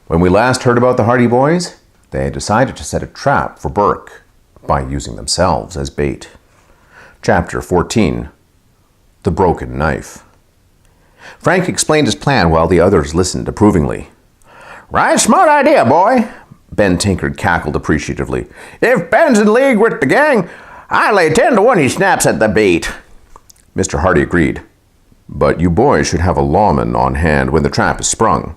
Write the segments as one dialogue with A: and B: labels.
A: When we last heard about the Hardy boys, they had decided to set a trap for Burke by using themselves as bait. Chapter 14. The Broken Knife. Frank explained his plan while the others listened approvingly.
B: Right smart idea, boy,
A: Ben Tinkard cackled appreciatively.
B: If Ben's in league with the gang, I lay 10 to 1 he snaps at the bait.
A: Mr. Hardy agreed. But you boys should have a lawman on hand when the trap is sprung.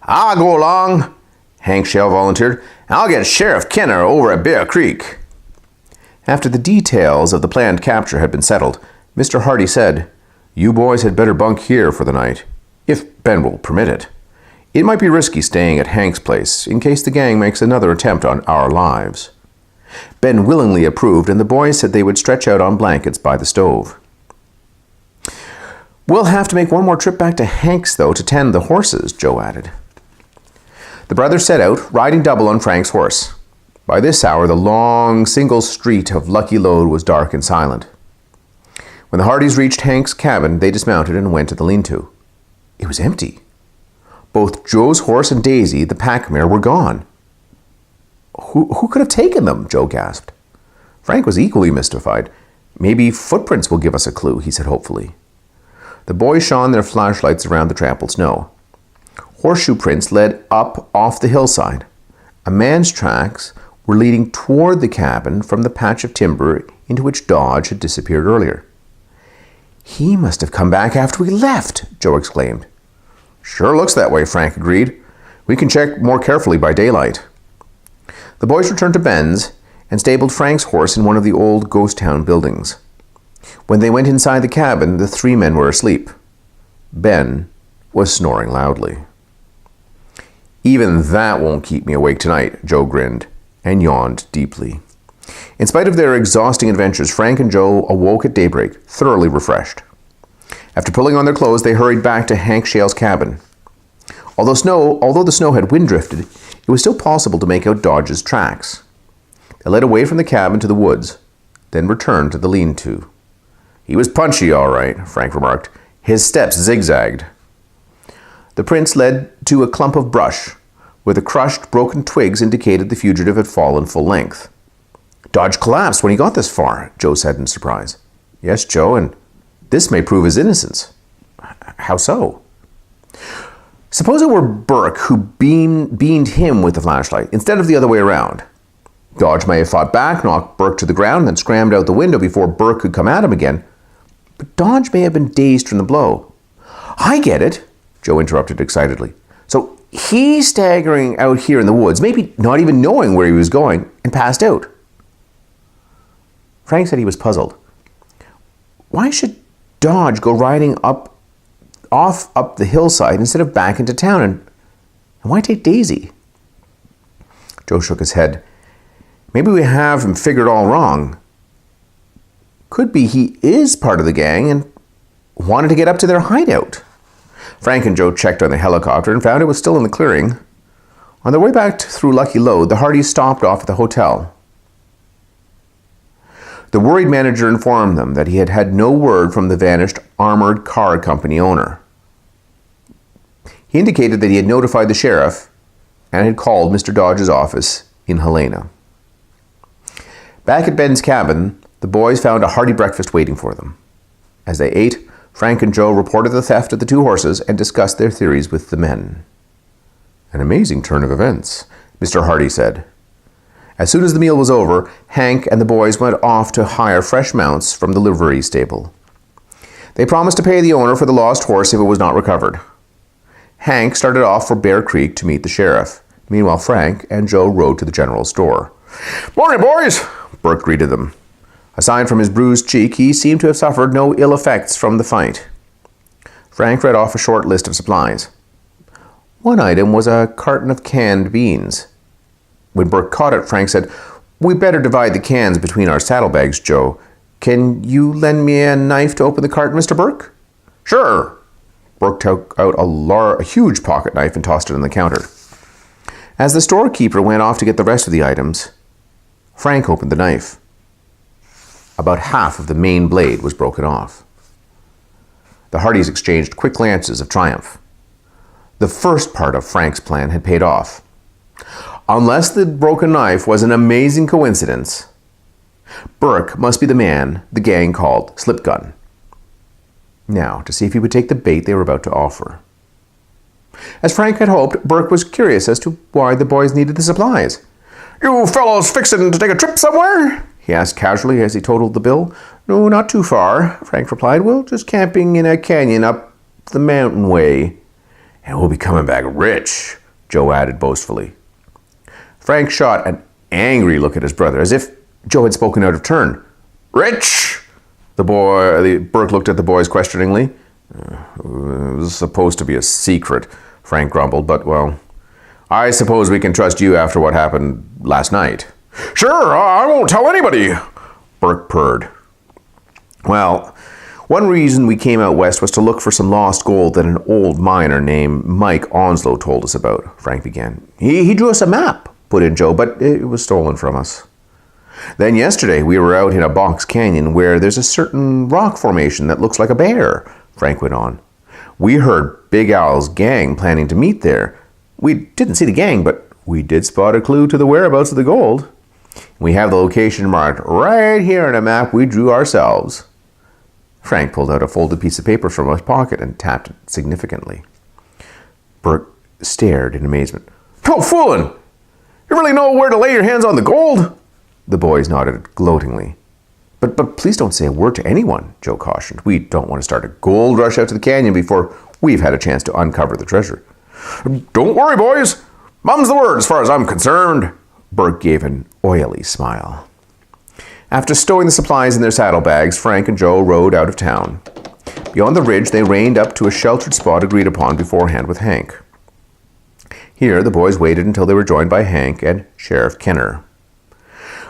B: I'll go along, Hank Shell volunteered. I'll get Sheriff Kenner over at Bear Creek.
A: After the details of the planned capture had been settled, Mr. Hardy said, You boys had better bunk here for the night, if Ben will permit it. It might be risky staying at Hank's place in case the gang makes another attempt on our lives. Ben willingly approved, and the boys said they would stretch out on blankets by the stove. We'll have to make one more trip back to Hank's, though, to tend the horses, Joe added. The brothers set out, riding double on Frank's horse. By this hour, the long, single street of Lucky Lode was dark and silent. When the Hardys reached Hank's cabin, they dismounted and went to the lean-to. It was empty. Both Joe's horse and Daisy, the pack mare, were gone. Who could have taken them? Joe gasped. Frank was equally mystified. Maybe footprints will give us a clue, he said hopefully. The boys shone their flashlights around the trampled snow. Horseshoe prints led up off the hillside. A man's tracks were leading toward the cabin from the patch of timber into which Dodge had disappeared earlier. He must have come back after we left, Joe exclaimed. Sure looks that way, Frank agreed. We can check more carefully by daylight. The boys returned to Ben's and stabled Frank's horse in one of the old ghost town buildings. When they went inside the cabin, the three men were asleep. Ben was snoring loudly. Even that won't keep me awake tonight, Joe grinned and yawned deeply. In spite of their exhausting adventures, Frank and Joe awoke at daybreak, thoroughly refreshed. After pulling on their clothes, they hurried back to Hank Shale's cabin. Although the snow had wind drifted, it was still possible to make out Dodge's tracks. They led away from the cabin to the woods, then returned to the lean-to. He was punchy, all right, Frank remarked. His steps zigzagged. The prints led to a clump of brush, where the crushed, broken twigs indicated the fugitive had fallen full length. Dodge collapsed when he got this far, Joe said in surprise. Yes, Joe, and this may prove his innocence. How so? Suppose it were Burke who beamed him with the flashlight, instead of the other way around. Dodge may have fought back, knocked Burke to the ground, then scrammed out the window before Burke could come at him again. But Dodge may have been dazed from the blow. I get it, Joe interrupted excitedly. So he's staggering out here in the woods, maybe not even knowing where he was going, and passed out. Frank said he was puzzled. Why should Dodge go riding up the hillside instead of back into town, and why take Daisy? Joe shook his head. Maybe we have him figured all wrong. Could be he is part of the gang and wanted to get up to their hideout. Frank and Joe checked on the helicopter and found it was still in the clearing. On their way back through Lucky Lode, the Hardys stopped off at the hotel. The worried manager informed them that he had had no word from the vanished armored car company owner. He indicated that he had notified the sheriff and had called Mr. Dodge's office in Helena. Back at Ben's cabin, the boys found a hearty breakfast waiting for them. As they ate, Frank and Joe reported the theft of the two horses and discussed their theories with the men. An amazing turn of events, Mr. Hardy said. As soon as the meal was over, Hank and the boys went off to hire fresh mounts from the livery stable. They promised to pay the owner for the lost horse if it was not recovered. Hank started off for Bear Creek to meet the sheriff. Meanwhile, Frank and Joe rode to the general store.
B: Morning, boys,
A: Burke greeted them. Aside from his bruised cheek, he seemed to have suffered no ill effects from the fight. Frank read off a short list of supplies. One item was a carton of canned beans. When Burke caught it, Frank said, "We better divide the cans between our saddlebags, Joe. Can you lend me a knife to open the carton, Mr. Burke?"
B: "Sure."
A: Burke took out a huge pocket knife and tossed it on the counter. As the storekeeper went off to get the rest of the items, Frank opened the knife. About half of the main blade was broken off. The Hardys exchanged quick glances of triumph. The first part of Frank's plan had paid off. Unless the broken knife was an amazing coincidence, Burke must be the man the gang called Slipgun. Now, to see if he would take the bait they were about to offer. As Frank had hoped, Burke was curious as to why the boys needed the supplies.
B: "You fellows fixing to take a trip somewhere?"
A: he asked casually as he totaled the bill. "No, not too far," Frank replied. "We're just camping in a canyon up the mountain way."
B: "And we'll be coming back rich," Joe added boastfully.
A: Frank shot an angry look at his brother, as if Joe had spoken out of turn.
B: "Rich?"
A: Burke looked at the boys questioningly.
B: It was supposed to be a secret," Frank grumbled, "but, well, I suppose we can trust you after what happened last night." "Sure, I won't tell anybody," Burke purred.
A: "Well, one reason we came out west was to look for some lost gold that an old miner named Mike Onslow told us about," Frank began. He drew us a map," put in Joe, "but it was stolen from us. Then yesterday we were out in a box canyon where there's a certain rock formation that looks like a bear," Frank went on. "We heard Big Al's gang planning to meet there. We didn't see the gang, but we did spot a clue to the whereabouts of the gold. We have the location marked right here on a map we drew ourselves." Frank pulled out a folded piece of paper from his pocket and tapped it significantly. Burke stared in amazement.
B: "No fooling! You really know where to lay your hands on the gold?"
A: The boys nodded gloatingly. But please don't say a word to anyone," Joe cautioned. "We don't want to start a gold rush out to the canyon before we've had a chance to uncover the treasure."
B: "Don't worry, boys. Mum's the word as far as I'm concerned."
A: Burke gave an oily smile. After stowing the supplies in their saddlebags, Frank and Joe rode out of town. Beyond the ridge, they reined up to a sheltered spot agreed upon beforehand with Hank. Here, the boys waited until they were joined by Hank and Sheriff Kenner.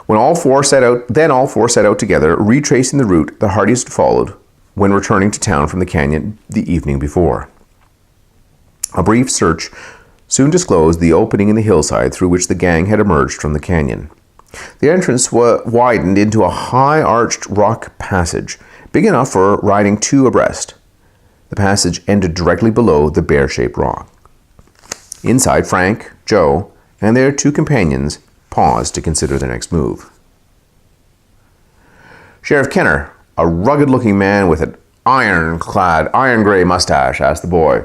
A: All four set out together, retracing the route the Hardys had followed when returning to town from the canyon the evening before. A brief search soon disclosed the opening in the hillside through which the gang had emerged from the canyon. The entrance widened into a high-arched rock passage, big enough for riding two abreast. The passage ended directly below the bear-shaped rock. Inside, Frank, Joe, and their two companions paused to consider their next move. Sheriff Kenner, a rugged-looking man with an iron-clad, iron-gray mustache, asked the boy,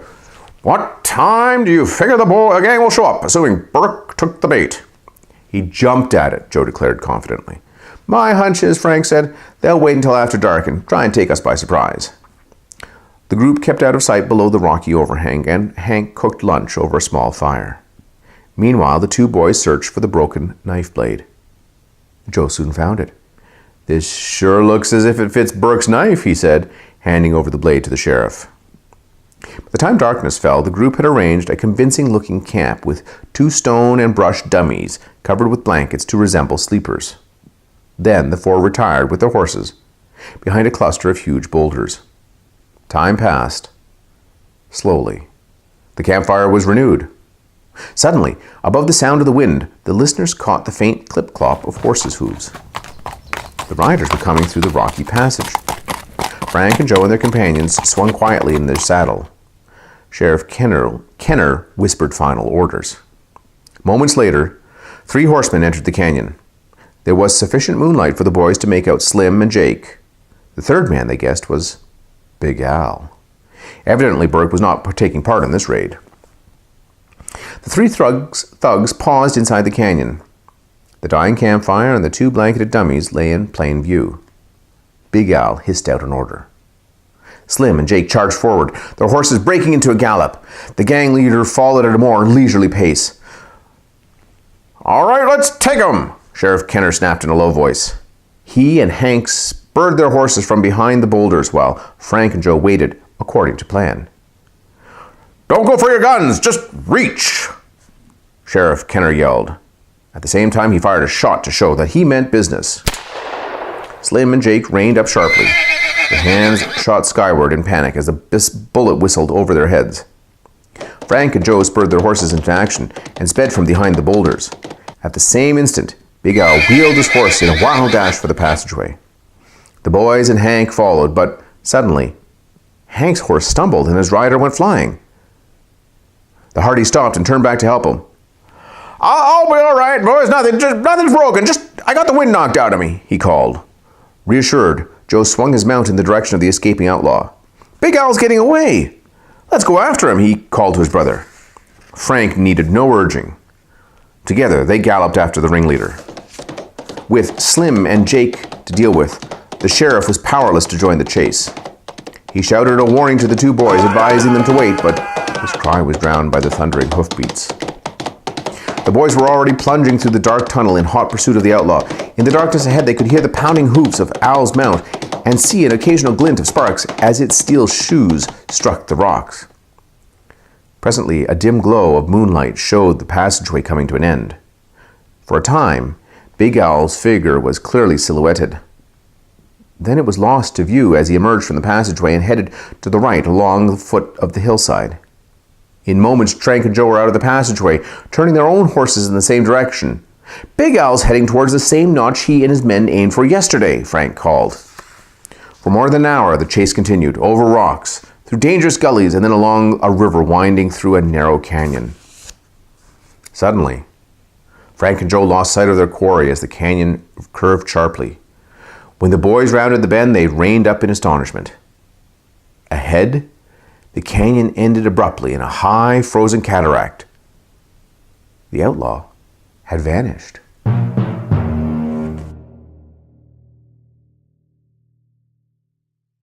B: "What time do you figure the gang will show up, assuming Burke took the bait?"
A: "He jumped at it," Joe declared confidently. "My hunch is," Frank said, "they'll wait until after dark and try and take us by surprise." The group kept out of sight below the rocky overhang, and Hank cooked lunch over a small fire. Meanwhile, the two boys searched for the broken knife blade. Joe soon found it. "This sure looks as if it fits Burke's knife," he said, handing over the blade to the sheriff. By the time darkness fell, the group had arranged a convincing-looking camp with 2 stone and brush dummies covered with blankets to resemble sleepers. Then the 4 retired with their horses behind a cluster of huge boulders. Time passed. Slowly, the campfire was renewed. Suddenly, above the sound of the wind, the listeners caught the faint clip-clop of horses' hooves. The riders were coming through the rocky passage. Frank and Joe and their companions swung quietly in their saddle. Sheriff Kenner whispered final orders. Moments later, 3 horsemen entered the canyon. There was sufficient moonlight for the boys to make out Slim and Jake. The third man, they guessed, was Big Al. Evidently, Burke was not taking part in this raid. The 3 thugs paused inside the canyon. The dying campfire and the 2 blanketed dummies lay in plain view. Big Al hissed out an order. Slim and Jake charged forward, their horses breaking into a gallop. The gang leader followed at a more leisurely pace.
B: "All right, let's take 'em,"
A: Sheriff Kenner snapped in a low voice. He and Hank spurred their horses from behind the boulders while Frank and Joe waited according to plan.
B: "Don't go for your guns, just reach,"
A: Sheriff Kenner yelled. At the same time, he fired a shot to show that he meant business. Slim and Jake reined up sharply. Their hands shot skyward in panic as the bullet whistled over their heads. Frank and Joe spurred their horses into action and sped from behind the boulders. At the same instant, Big Al wheeled his horse in a wild dash for the passageway. The boys and Hank followed, but suddenly, Hank's horse stumbled and his rider went flying. The Hardy stopped and turned back to help him.
B: I'll be all right, boys. Nothing's broken. I got the wind knocked out of me, he called.
A: Reassured, Joe swung his mount in the direction of the escaping outlaw.
B: Big Al's getting away.
A: Let's go after him, he called to his brother. Frank needed no urging. Together, they galloped after the ringleader. With Slim and Jake to deal with, the sheriff was powerless to join the chase. He shouted a warning to the two boys, advising them to wait, but his cry was drowned by the thundering hoofbeats. The boys were already plunging through the dark tunnel in hot pursuit of the outlaw. In the darkness ahead, they could hear the pounding hoofs of Al's mount and see an occasional glint of sparks as its steel shoes struck the rocks. Presently, a dim glow of moonlight showed the passageway coming to an end. For a time, Big Al's figure was clearly silhouetted. Then it was lost to view as he emerged from the passageway and headed to the right along the foot of the hillside. In moments, Frank and Joe were out of the passageway, turning their own horses in the same direction. Big Al's heading towards the same notch he and his men aimed for yesterday, Frank called. For more than an hour, the chase continued, over rocks, through dangerous gullies, and then along a river winding through a narrow canyon. Suddenly, Frank and Joe lost sight of their quarry as the canyon curved sharply. When the boys rounded the bend, they reined up in astonishment. Ahead, the canyon ended abruptly in a high, frozen cataract. The outlaw had vanished.